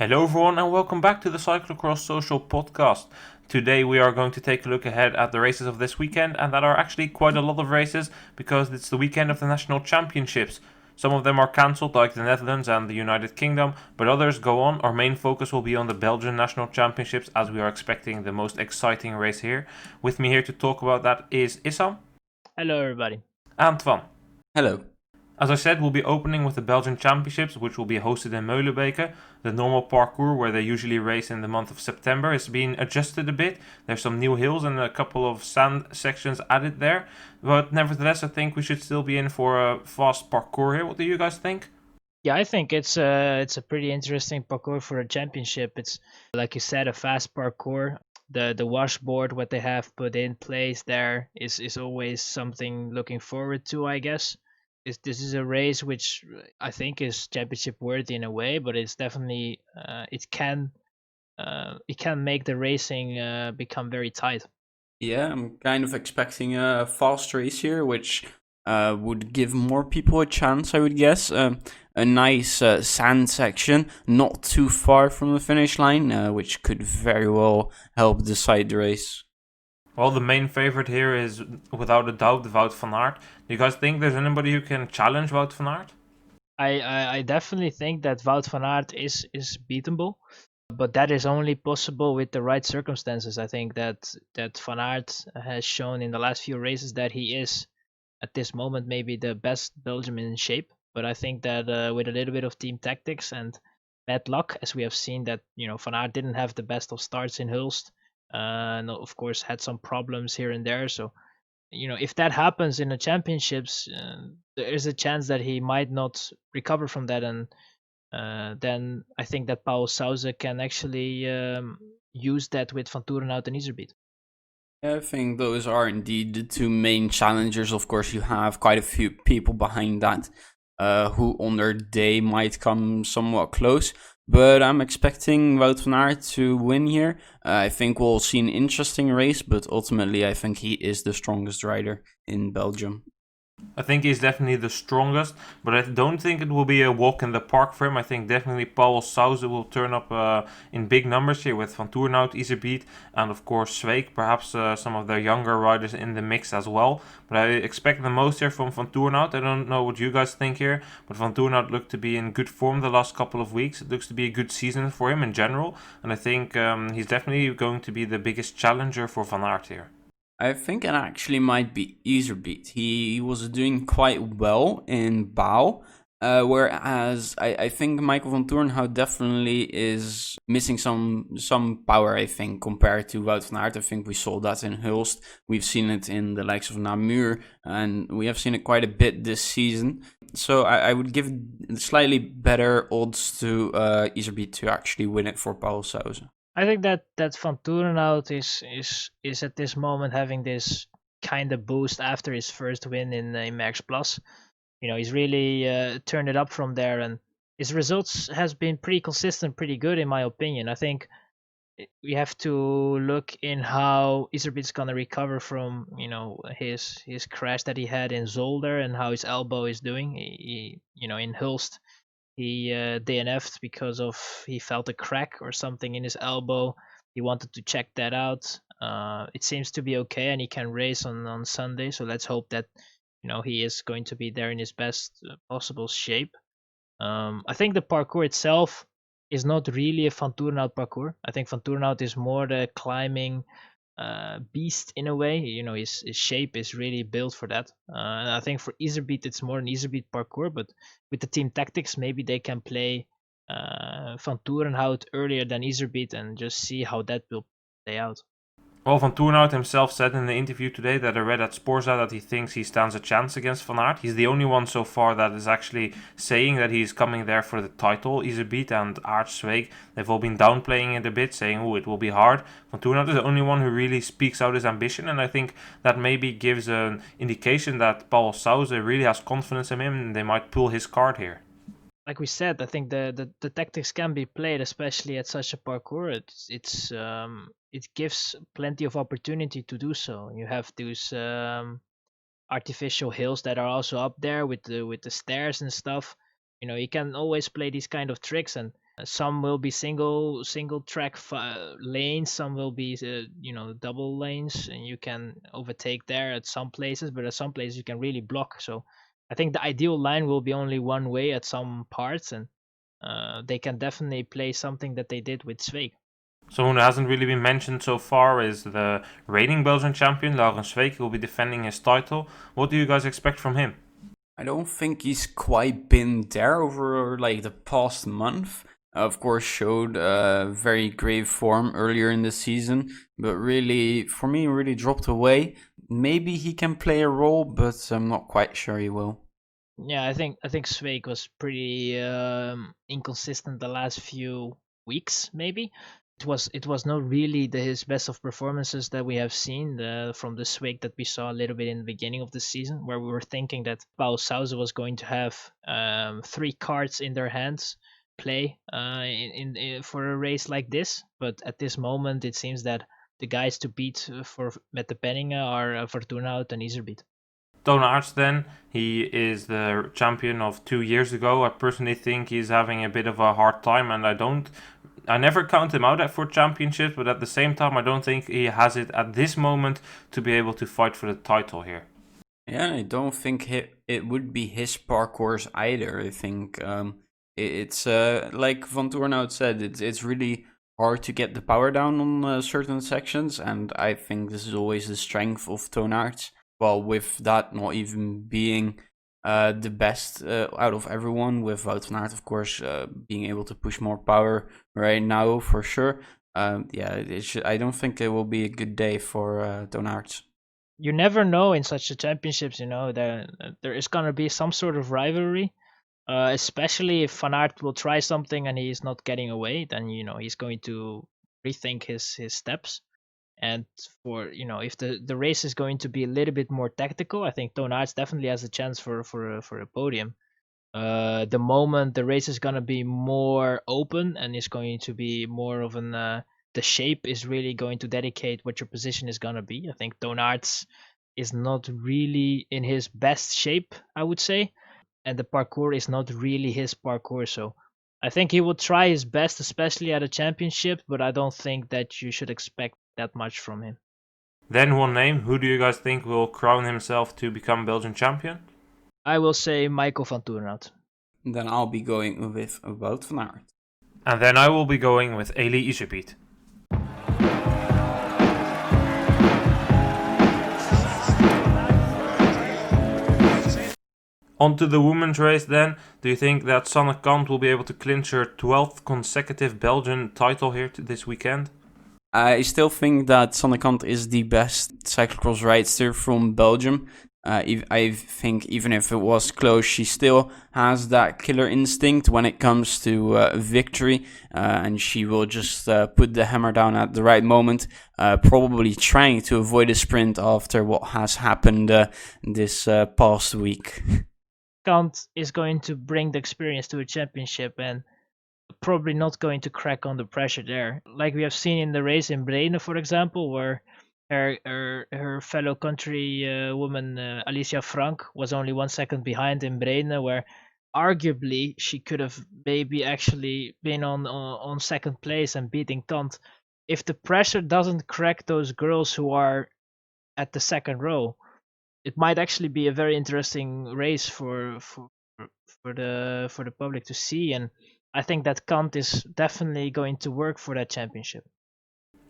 Hello everyone and welcome back to the Cyclocross Social Podcast. Today we are going to take a look ahead at the races of this weekend, and that are actually quite a lot of races because it's the weekend of the National Championships. Some of them are cancelled, like the Netherlands and the United Kingdom, but others go on. Our main focus will be on the Belgian National Championships, as we are expecting the most exciting race here. With me here to talk about that is Issam. Hello everybody. And Twan. Hello. As I said, we'll be opening with the Belgian Championships, which will be hosted in Molenbeek. The normal parcours, where they usually race in the month of September, is being adjusted a bit. There's some new hills and a couple of sand sections added there. But nevertheless, I think we should still be in for a fast parcours here. What do you guys think? Yeah, I think it's a pretty interesting parcours for a championship. It's, like you said, a fast parcours. The washboard, what they have put in place there is always something looking forward to, I guess. This is a race which I think is championship worthy in a way, but it's definitely it can make the racing become very tight. Yeah, I'm kind of expecting a fast race here, which would give more people a chance, I would guess. A nice sand section, not too far from the finish line, which could very well help decide the race. Well, the main favorite here is, without a doubt, Wout van Aert. Do you guys think there's anybody who can challenge Wout van Aert? I definitely think that Wout van Aert is beatable, but that is only possible with the right circumstances. I think that Van Aert has shown in the last few races that he is, at this moment, maybe the best Belgian in shape. But I think that with a little bit of team tactics and bad luck, as we have seen that Van Aert didn't have the best of starts in Hulst, and of course had some problems here and there. So if that happens in the championships, there is a chance that he might not recover from that, and then I think that Paul Souza can actually use that with Van Toerenhout and Iserbyt. I think those are indeed the two main challengers. Of course, you have quite a few people behind that who on their day might come somewhat close. But I'm expecting Wout van Aert to win here. I think we'll see an interesting race, but ultimately I think he is the strongest rider in Belgium. I think he's definitely the strongest, but I don't think it will be a walk in the park for him. I think definitely Paul Souza will turn up in big numbers here with Van Toerenhout, Iserbyt, and of course Zweek, perhaps some of their younger riders in the mix as well. But I expect the most here from Van Toerenhout. I don't know what you guys think here, but Van Toerenhout looked to be in good form the last couple of weeks. It looks to be a good season for him in general, and I think he's definitely going to be the biggest challenger for Van Aert here. I think it actually might be Iserbyt. He was doing quite well in Bouw, whereas I think Michael van Toerenhout definitely is missing some power, I think, compared to Wout van Aert. I think we saw that in Hulst. We've seen it in the likes of Namur, and we have seen it quite a bit this season. So I would give slightly better odds to Iserbyt to actually win it for Paul Souza. I think that Van Toerenhout is at this moment having this kind of boost after his first win in Max Plus. He's really turned it up from there, and his results has been pretty consistent, pretty good in my opinion. I think we have to look in how Iserbyt's gonna recover from his crash that he had in Zolder and how his elbow is doing. He in Hulst he DNF'd because of he felt a crack or something in his elbow. He wanted to check that out. It seems to be okay, and he can race on Sunday. So let's hope that he is going to be there in his best possible shape. I think the parcours itself is not really a Van Toerenhout parcours. I think Van Toerenhout is more the climbing beast in a way. His shape is really built for that. And I think for Iserbyt it's more an Iserbyt parcours, but with the team tactics maybe they can play Van Toerenhout earlier than Iserbyt and just see how that will play out. Well, Van Toerenhout himself said in the interview today that I read at Sporza that he thinks he stands a chance against Van Aert. He's the only one so far that is actually saying that he's coming there for the title. Iserbyt and Aert Zweek, they've all been downplaying it a bit, saying, oh, it will be hard. Van Toerenhout is the only one who really speaks out his ambition, and I think that maybe gives an indication that Paul Souza really has confidence in him, and they might pull his card here. Like we said, I think the tactics can be played, especially at such a parcours. It gives plenty of opportunity to do so. You have those artificial hills that are also up there with the stairs and stuff. You can always play these kind of tricks, and Some will be single track lanes, some will be double lanes, and you can overtake there at some places, but at some places you can really block. So I think the ideal line will be only one way at some parts, and they can definitely play something that they did with Zweek. Someone who hasn't really been mentioned so far is the reigning Belgian champion, Laurens Zweek, who will be defending his title. What do you guys expect from him? I don't think he's quite been there over like the past month. Of course, showed very great form earlier in the season, but really, for me, really dropped away. Maybe he can play a role, but I'm not quite sure he will. Yeah, I think Zweek was pretty inconsistent the last few weeks, maybe. It was not really his best of performances that we have seen from the Zweek that we saw a little bit in the beginning of the season, where we were thinking that Paul Sousa was going to have 3 cards in their hands play for a race like this. But at this moment, it seems that the guys to beat for Mette Penninga are Fortuna and Iserbyt. Toon Aerts then, he is the champion of 2 years ago. I personally think he's having a bit of a hard time, and I never count him out for championships, but at the same time I don't think he has it at this moment to be able to fight for the title here. Yeah, I don't think it would be his parcours either. I think it's like Van Toornhout said, it's really hard to get the power down on certain sections, and I think this is always the strength of Toon Aerts. Well, with that not even being the best out of everyone, with Wout van Aert, of course, being able to push more power right now for sure. I don't think it will be a good day for Toon Aerts. You never know in such a championships, there is going to be some sort of rivalry, especially if Van Aert will try something and he's not getting away, then, he's going to rethink his steps. And for if the race is going to be a little bit more tactical, I think Toon Aerts definitely has a chance for a podium. The moment the race is gonna be more open and is going to be more of an the shape is really going to dedicate what your position is gonna be. I think Toon Aerts is not really in his best shape, I would say, and the parcours is not really his parcours. So I think he will try his best, especially at a championship, but I don't think that you should expect that much from him. Then one name, who do you guys think will crown himself to become Belgian champion? I will say Michael van Toornhout. Then I'll be going with Wout van Aert. And then I will be going with Elie Iserbyt. On to the women's race then. Do you think that Issam and Twa will be able to clinch her 12th consecutive Belgian title here this weekend? I still think that Issam and Twa is the best cyclocross rider from Belgium. I think even if it was close, she still has that killer instinct when it comes to victory, and she will just put the hammer down at the right moment, probably trying to avoid a sprint after what has happened this past week. Cant is going to bring the experience to a championship and probably not going to crack on the pressure there. Like we have seen in the race in Breda, for example, where her fellow country woman Alicia Frank was only 1 second behind in Breda, where arguably she could have maybe actually been on second place and beating Cant. If the pressure doesn't crack those girls who are at the second row, it might actually be a very interesting race for the public to see, and I think that Cant is definitely going to work for that championship.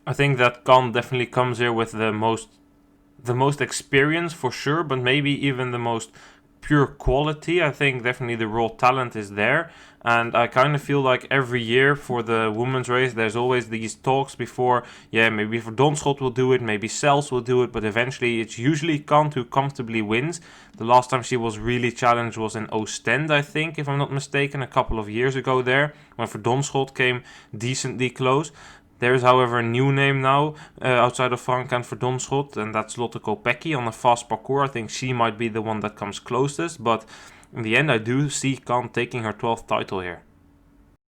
I think that Cant definitely comes here with the most experience for sure, but maybe even the most pure quality. I think definitely the raw talent is there, and I kind of feel like every year for the women's race there's always these talks before, maybe Verdonschot will do it, maybe Sels will do it, but eventually it's usually Cant who comfortably wins. The last time she was really challenged was in Oostende, I think, if I'm not mistaken, a couple of years ago there, when Verdonschot came decently close. There is, however, a new name now outside of Frank and Verdonschot, and that's Lotte Kopecky on a fast parcours. I think she might be the one that comes closest, but in the end, I do see Cant taking her 12th title here.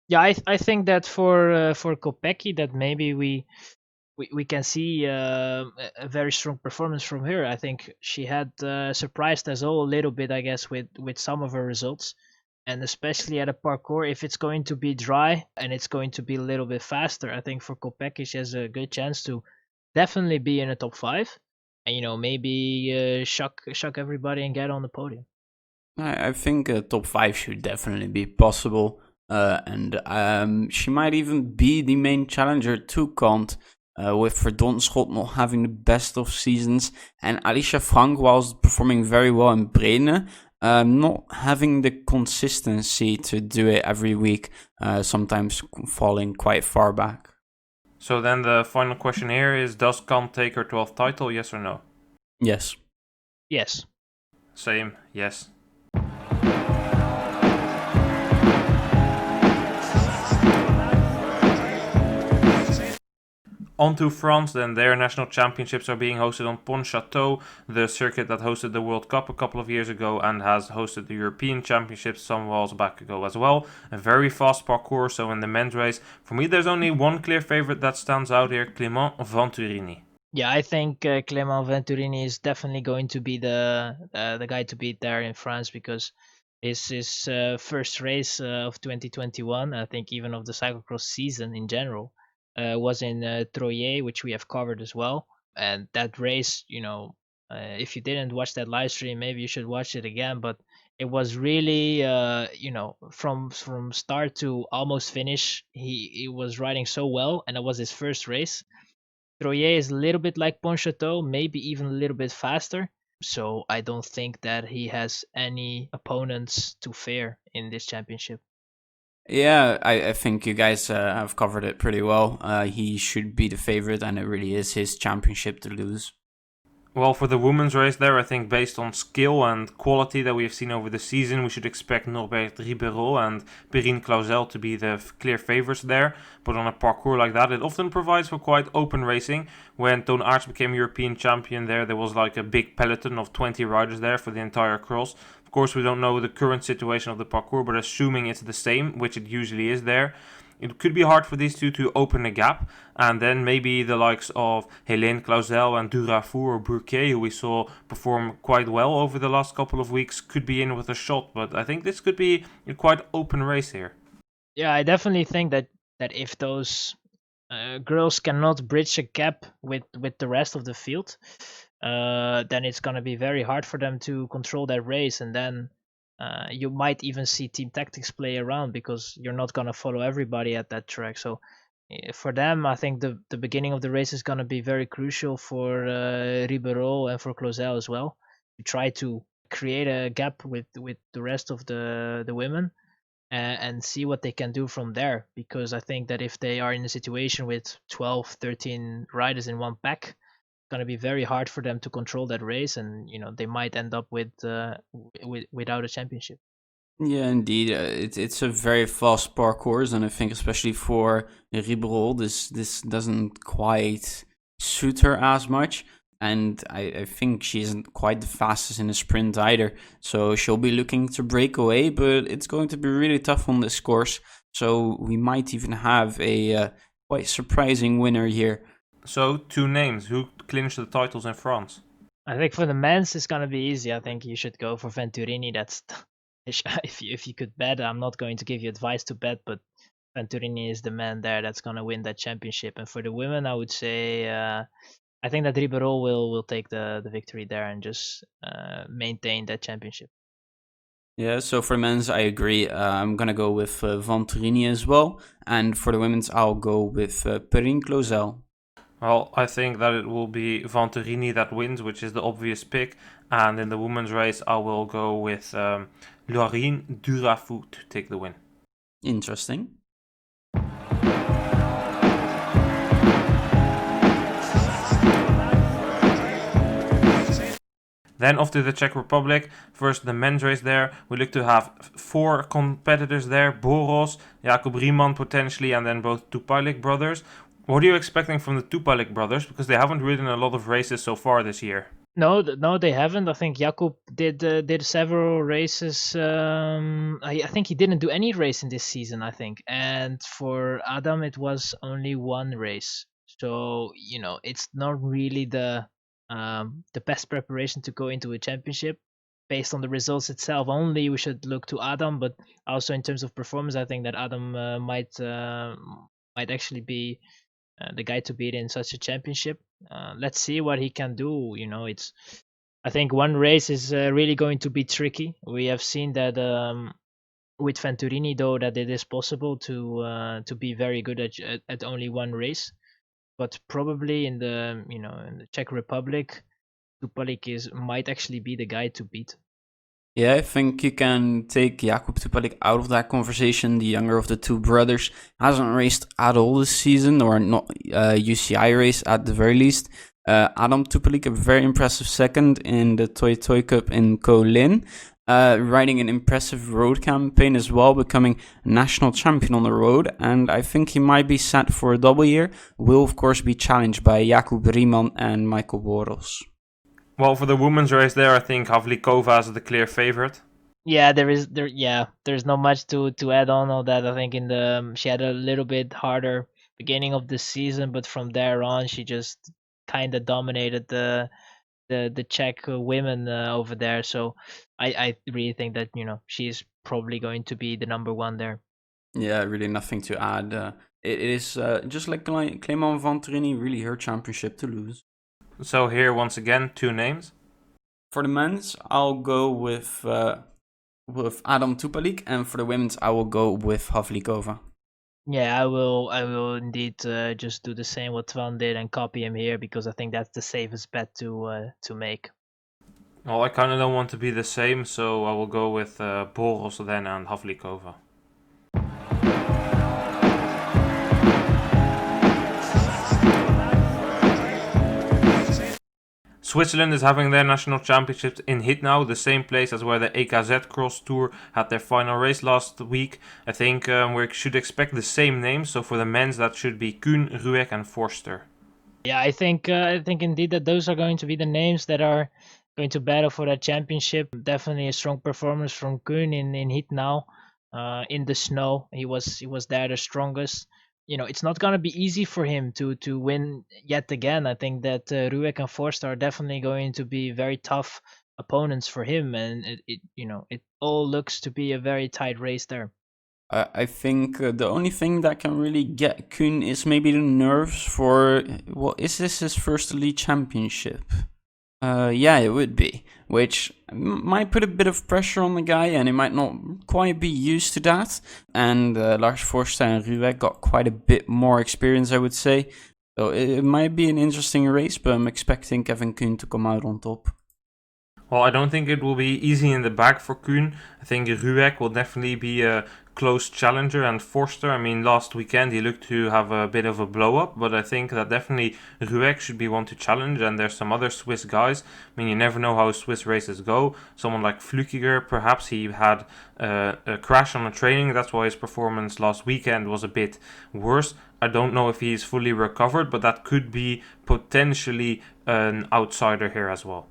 Yeah, I think that for Kopecky, that maybe we can see a very strong performance from her. I think she had surprised us all a little bit, I guess, with some of her results. And especially at a parkour, if it's going to be dry and it's going to be a little bit faster, I think for Kopecky she has a good chance to definitely be in the top 5, and maybe shock everybody and get on the podium. I think a top 5 should definitely be possible. And she might even be the main challenger to Cant, with Verdonschot not having the best of seasons, and Alicia Frank, whilst performing very well in Brene, not having the consistency to do it every week, sometimes falling quite far back. So then the final question here is, does Cant take her 12th title, yes or no? Yes. Yes. Same, yes. On to France, then their national championships are being hosted on Pontchâteau, the circuit that hosted the World Cup a couple of years ago and has hosted the European Championships some whiles back ago as well. A very fast parcours, so in the men's race, for me there's only one clear favorite that stands out here, Clément Venturini. Yeah, I think Clément Venturini is definitely going to be the guy to beat there in France, because it's his first race of 2021, I think even of the cyclocross season in general, was in Troyes, which we have covered as well. And that race, if you didn't watch that live stream, maybe you should watch it again. But it was really, from start to almost finish, he was riding so well, and it was his first race. Troyes is a little bit like Pontchâteau, maybe even a little bit faster. So I don't think that he has any opponents to fear in this championship. Yeah, I think you guys have covered it pretty well. He should be the favorite, and it really is his championship to lose. Well, for the women's race there, I think based on skill and quality that we have seen over the season, we should expect Norbert Ribeiro and Perrine Clausel to be the clear favorites there. But on a parcours like that, it often provides for quite open racing. When Toon Aerts became European champion there was like a big peloton of 20 riders there for the entire cross. Of course, we don't know the current situation of the parcours, but assuming it's the same, which it usually is there, it could be hard for these two to open a gap, and then maybe the likes of Helene Clausel and Durafour or Bourquet, who we saw perform quite well over the last couple of weeks, could be in with a shot. But I think this could be a quite open race here. Yeah, I definitely think that if those girls cannot bridge a gap with the rest of the field, then it's going to be very hard for them to control that race, and then you might even see team tactics play around, because you're not going to follow everybody at that track. So for them, I think the beginning of the race is going to be very crucial for Ribeiro and for Clausel as well, to try to create a gap with the rest of the women, and see what they can do from there. Because I think that if they are in a situation with 12, 13 riders in one pack, it's going to be very hard for them to control that race, and they might end up without a championship. Yeah, indeed. It's a very fast parcours, and I think especially for Ribeiro, this doesn't quite suit her as much. And I think she isn't quite the fastest in the sprint either. So she'll be looking to break away, but it's going to be really tough on this course. So we might even have a quite surprising winner here. So, two names. Who clinched the titles in France? I think for the men's, it's going to be easy. I think you should go for Venturini. That's if you could bet. I'm not going to give you advice to bet, but Venturini is the man there that's going to win that championship. And for the women, I would say I think that Ribeiro will take the victory there and just maintain that championship. Yeah, so for men's, I agree. I'm going to go with Venturini as well. And for the women's, I'll go with Perrine Clausel. Well, I think that it will be Venturini that wins, which is the obvious pick. And in the women's race, I will go with Laurine Durafour to take the win. Interesting. Then off to the Czech Republic. First, the men's race there. We look to have 4 competitors there. Boros, Jakob Riemann potentially, and then both Toupalik brothers. What are you expecting from the Toupalik brothers? Because they haven't ridden a lot of races so far this year. No, they haven't. I think Jakob did several races. I think he didn't do any race in this season, I think. And for Adam, it was only one race. So, it's not really the best preparation to go into a championship. based on the results itself only, we should look to Adam. But also in terms of performance, I think that Adam might actually be the guy to beat in such a championship. Let's see what he can do. I think one race is really going to be tricky. We have seen that with Venturini, though, that it is possible to be very good at only one race. But probably in the Czech Republic, Toupalik might actually be the guy to beat. Yeah, I think you can take Jakub Toupalik out of that conversation. The younger of the two brothers hasn't raced at all this season, or not UCI race at the very least. Adam Toupalik, a very impressive second in the Toy Toy Cup in Kolin, riding an impressive road campaign as well, becoming national champion on the road, and I think he might be set for a double year. Will of course be challenged by Jakub Riemann and Michael Boros. Well, for the women's race there, I think Havlikova is the clear favorite. Yeah, there's not much to add on that. I think she had a little bit harder beginning of the season, but from there on she just kind of dominated the Czech women over there. So I really think that she's probably going to be the number one there. Yeah, really nothing to add. It is just like Clément Venturini, really her championship to lose. So here, once again, two names. For the men's, I'll go with Adam Toupalik, and for the women's, I will go with Havlikova. Yeah, I will indeed just do the same what Twan did and copy him here, because I think that's the safest bet to make. Well, I kind of don't want to be the same, so I will go with Boros then and Havlikova. Switzerland is having their national championships in Hitnau, the same place as where the EKZ Cross Tour had their final race last week. I think we should expect the same names. So for the men's, that should be Kuhn, Rueck and Forster. Yeah, I think indeed that those are going to be the names that are going to battle for that championship. Definitely a strong performance from Kuhn in Hitnau. In the snow, he was there the strongest. It's not going to be easy for him to win yet again. I think that Rueck and Forster are definitely going to be very tough opponents for him, and it all looks to be a very tight race there. I think the only thing that can really get Kuhn is maybe the nerves for, is this his first elite championship? Yeah, it would be, which might put a bit of pressure on the guy, and he might not quite be used to that. And Lars Forster and Rueck got quite a bit more experience, I would say. So it might be an interesting race, but I'm expecting Kevin Kuhn to come out on top. Well, I don't think it will be easy in the back for Kuhn. I think Rueck will definitely be a close challenger, and Forster, last weekend he looked to have a bit of a blow-up, but I think that definitely Rueck should be one to challenge, and there's some other Swiss guys. You never know how Swiss races go. Someone like Flückiger, perhaps he had a crash on a training, that's why his performance last weekend was a bit worse. I don't know if he's fully recovered, but that could be potentially an outsider here as well.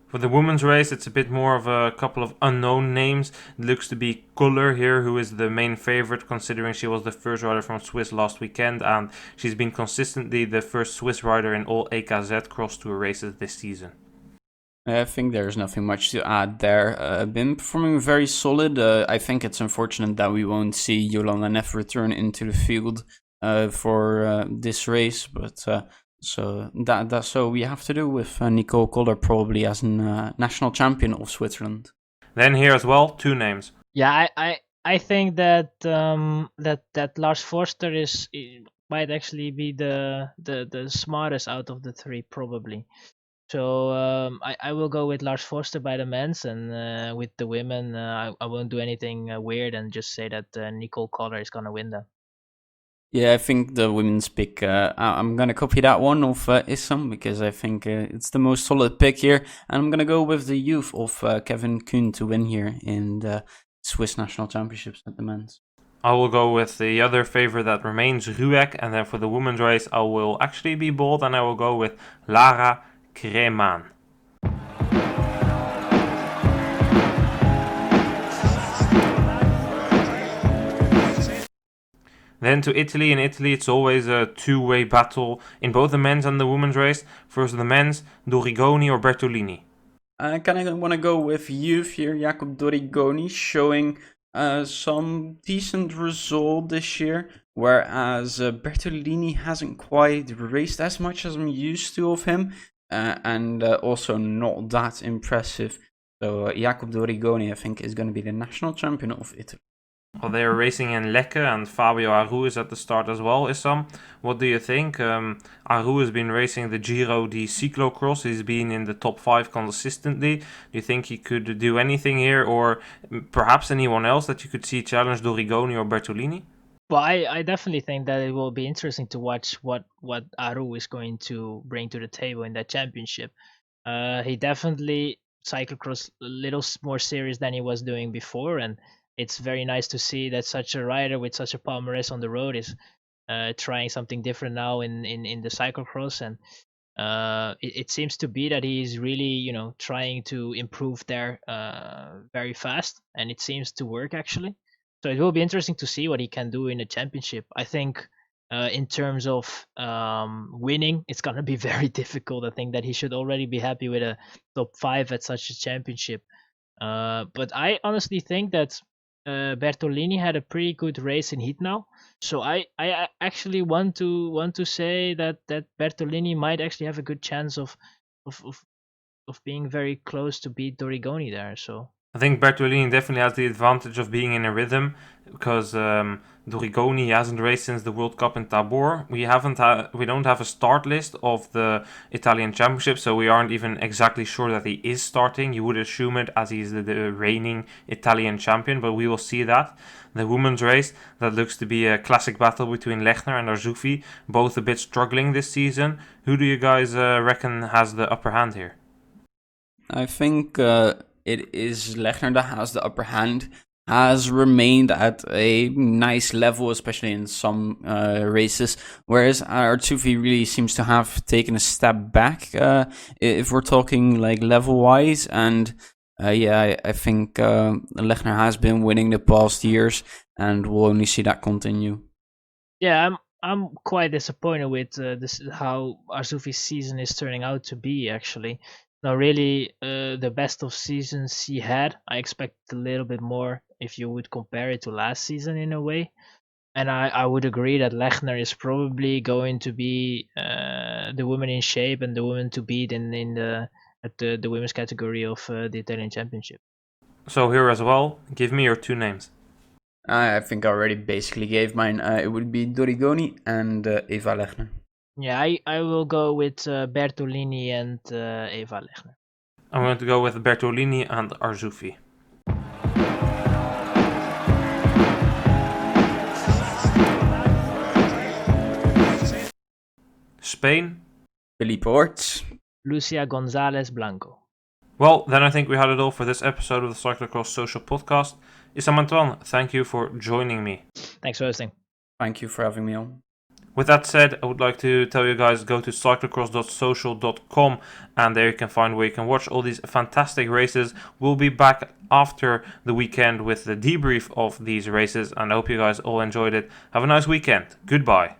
For the women's race, it's a bit more of a couple of unknown names. It looks to be Koller here, who is the main favorite, considering she was the first rider from Swiss last weekend, and she's been consistently the first Swiss rider in all EKZ Cross Tour races this season. I think there's nothing much to add there. Been performing very solid. I think it's unfortunate that we won't see Yolanda Neff return into the field for this race, but so that's what we have to do with Nicole Koller probably as a national champion of Switzerland. Then here as well, two names. Yeah, I think that that Lars Forster might actually be the smartest out of the three probably. So I will go with Lars Forster by the men's, and with the women I won't do anything weird and just say that Nicole Koller is gonna win that. Yeah, I think the women's pick, I'm going to copy that one of Issam, because I think it's the most solid pick here. And I'm going to go with the youth of Kevin Kuhn to win here in the Swiss National Championships at the men's. I will go with the other favorite that remains, Rueck. And then for the women's race, I will actually be bold and I will go with Lara Kreman. Then to Italy. In Italy, it's always a two-way battle in both the men's and the women's race. First, the men's, Dorigoni or Bertolini? I kind of want to go with youth here, Jacob Dorigoni, showing some decent result this year, whereas Bertolini hasn't quite raced as much as I'm used to of him, and also not that impressive. So Jacob Dorigoni, I think, is going to be the national champion of Italy. Well, they are racing in Lecce, and Fabio Aru is at the start as well. Issam, what do you think? Aru has been racing the Giro di Cyclocross. He's been in the top 5 consistently. Do you think he could do anything here, or perhaps anyone else that you could see challenge Dorigoni or Bertolini? Well, I definitely think that it will be interesting to watch what Aru is going to bring to the table in that championship. He definitely cyclocross a little more serious than he was doing before, and it's very nice to see that such a rider with such a palmarès on the road is trying something different now in the cyclocross, and it seems to be that he's really trying to improve there very fast, and it seems to work actually. So it will be interesting to see what he can do in the championship. I think in terms of winning, it's gonna be very difficult. I think that he should already be happy with a top 5 at such a championship. But I honestly think that Bertolini had a pretty good race in heat now, so I actually want to say that Bertolini might actually have a good chance of being very close to beat Dorigoni there. So I think Bertolini definitely has the advantage of being in a rhythm, because Dorigoni hasn't raced since the World Cup in Tabor. We don't have a start list of the Italian Championship, so we aren't even exactly sure that he is starting. You would assume it, as he's the reigning Italian champion, but we will see that. The women's race, that looks to be a classic battle between Lechner and Arzoufi, both a bit struggling this season. Who do you guys reckon has the upper hand here? I think it is Lechner that has the upper hand, has remained at a nice level, especially in some races, whereas Arzoufi really seems to have taken a step back, if we're talking like level-wise, and I think Lechner has been winning the past years, and we'll only see that continue. Yeah, I'm quite disappointed with this how Arzoufi's season is turning out to be actually. Not really the best of seasons he had. I expect a little bit more if you would compare it to last season in a way. And I would agree that Lechner is probably going to be the woman in shape and the woman to beat in the women's category of the Italian Championship. So here as well, give me your 2 names. I think I already basically gave mine. It would be Dorigoni and Eva Lechner. Yeah, I will go with Bertolini and Eva Lechner. I'm going to go with Bertolini and Arzoufi. Spain. Felipe Orts. Lucia Gonzalez Blanco. Well, then I think we had it all for this episode of the Cyclocross Social Podcast. Issam and Twa, thank you for joining me. Thanks for listening. Thank you for having me on. With that said, I would like to tell you guys, go to cyclocross.social.com, and there you can find where you can watch all these fantastic races. We'll be back after the weekend with the debrief of these races, and I hope you guys all enjoyed it. Have a nice weekend. Goodbye.